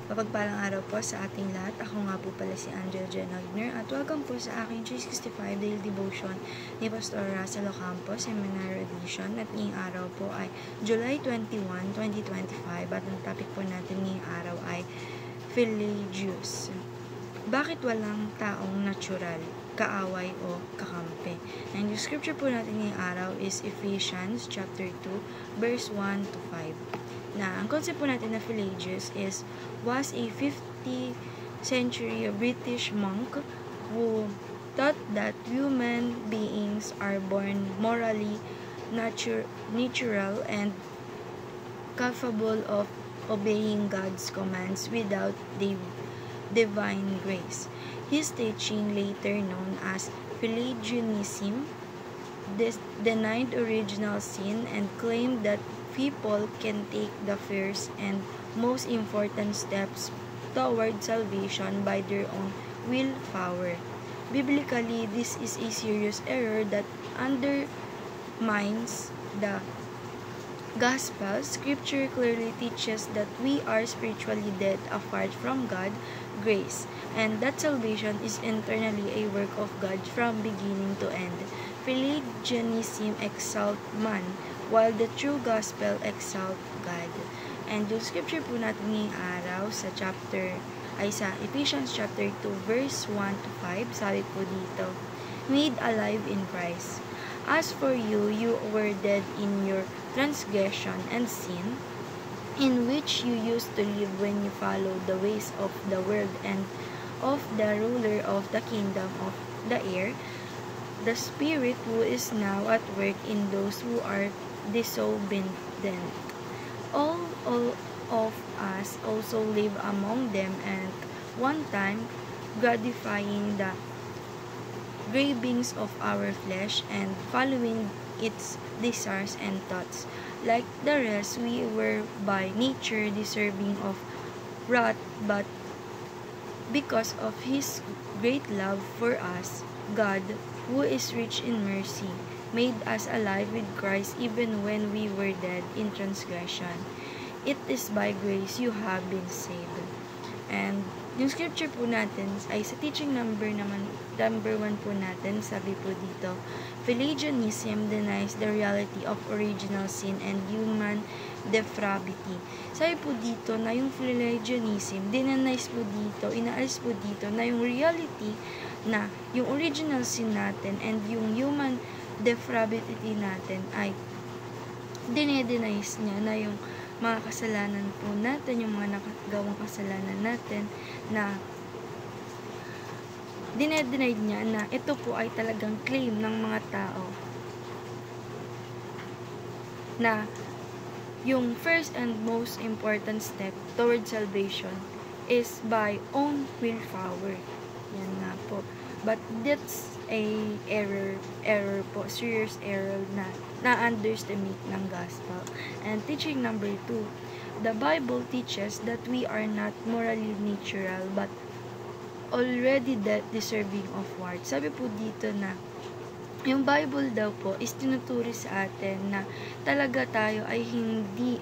Mapagpalang araw po sa ating lahat. Ako nga po pala si Angel Genagner at welcome po sa aking 365 Daily Devotion ni Pastor Russell Ocampo, Seminary Edition. At ngayong araw po ay July 21, 2025 at ang topic po natin ngayong araw ay Pelagius. Bakit walang taong natural, kaaway o kakampi? And yung scripture po natin ngayong araw is Ephesians chapter 2 verse 1 to 5. Na ang concept po natin na Pelagius was a 15th century British monk who thought that human beings are born morally natural and capable of obeying God's commands without divine grace. His teaching, later known as Pelagianism, denied original sin and claimed that people can take the first and most important steps toward salvation by their own willpower. Biblically, this is a serious error that undermines the gospel. Scripture clearly teaches that we are spiritually dead apart from God's grace, and that salvation is internally a work of God from beginning to end. Pelagianism exalts man, while the true gospel exalts God. And yung scripture po natin ngayong araw sa Ephesians chapter 2 verse 1 to 5, sabi po dito, made alive in Christ. As for you, you were dead in your transgression and sin, in which you used to live when you followed the ways of the world and of the ruler of the kingdom of the air, the Spirit who is now at work in those who are disobedient. All of us also live among them at one time, gratifying the cravings of our flesh and following its desires and thoughts. Like the rest, we were by nature deserving of wrath, but because of His great love for us, God, who is rich in mercy, made us alive with Christ even when we were dead in transgression. It is by grace you have been saved. And yung scripture po natin ay sa teaching number 1 po natin, sabi po dito, Pelagianism denies the reality of original sin and human depravity. Sabi po dito na yung Pelagianism, inaalis po dito na yung reality na yung original sin natin and yung human depravity natin ay dinedenies niya na yung mga kasalanan po natin, yung mga nakagawang kasalanan natin na dinedenied niya na ito po ay talagang claim ng mga tao na yung first and most important step toward salvation is by own willpower. Yan na po. But that's a error po, serious error na na-underestimate ng gospel. And teaching number 2, the Bible teaches that we are not morally natural but already deserving of wrath. Sabi po dito na yung Bible daw po is tinuturi sa atin na talaga tayo ay hindi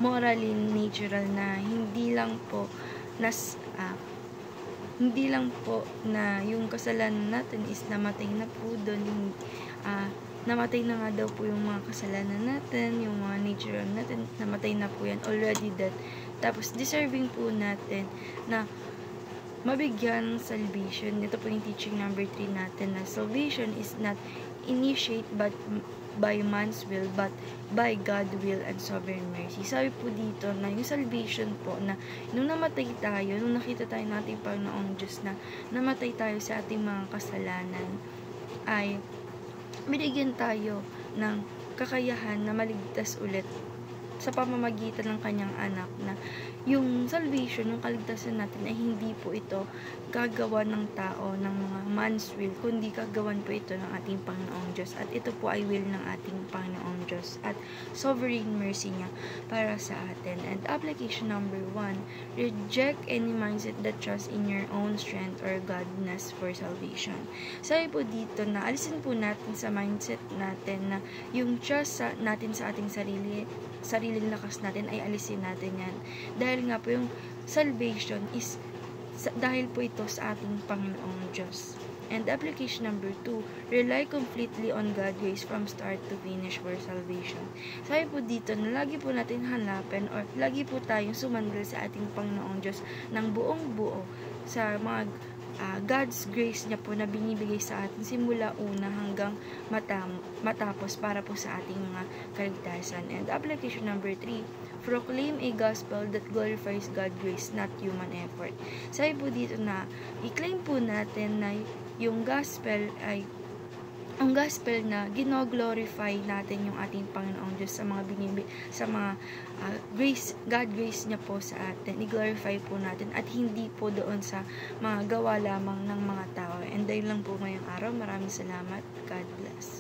morally natural, na hindi lang po na yung kasalanan natin is namatay na po doon. Namatay na nga daw po yung mga kasalanan natin, yung mga natural natin, namatay na po yan, already dead. Tapos deserving po natin na mabigyan ng salvation. Ito po yung teaching number 3 natin, na salvation is not initiated by man's will but by God's will and sovereign mercy. Sabi po dito na yung salvation po, na nung namatay tayo, nung nakita tayo ng ating Panginoong Diyos na namatay tayo sa ating mga kasalanan, ay binigyan tayo ng kakayahan na maligtas ulit sa pamamagitan ng kanyang anak, na yung salvation, yung kaligtasan natin ay hindi po ito gagawa ng tao, ng mga man's will, kundi gagawan po ito ng ating Panginoong Diyos. At ito po ay will ng ating Panginoong Diyos at sovereign mercy niya para sa atin. And application number 1, reject any mindset that trusts in your own strength or godness for salvation. Sabi po dito na alisin po natin sa mindset natin na yung trust natin sa ating sariling lakas natin, ay alisin natin yan. Dahil nga po yung salvation is dahil po ito sa ating Panginoong Diyos. And application number 2, rely completely on God's grace from start to finish for salvation. Sabi po dito na lagi po natin hanapin or lagi po tayong sumandal sa ating Panginoong Diyos ng buong buo sa mga God's grace niya po na binibigay sa atin simula una hanggang matapos para po sa ating mga kaligtasan. And application number 3, proclaim a gospel that glorifies God's grace, not human effort. Sabi po dito na i-claim po natin na yung gospel na gino-glorify natin yung ating Panginoong Diyos sa mga God grace niya po sa atin. I-glorify po natin at hindi po doon sa mga gawa lamang ng mga tao. And dahil lang po ngayong araw. Maraming salamat. God bless.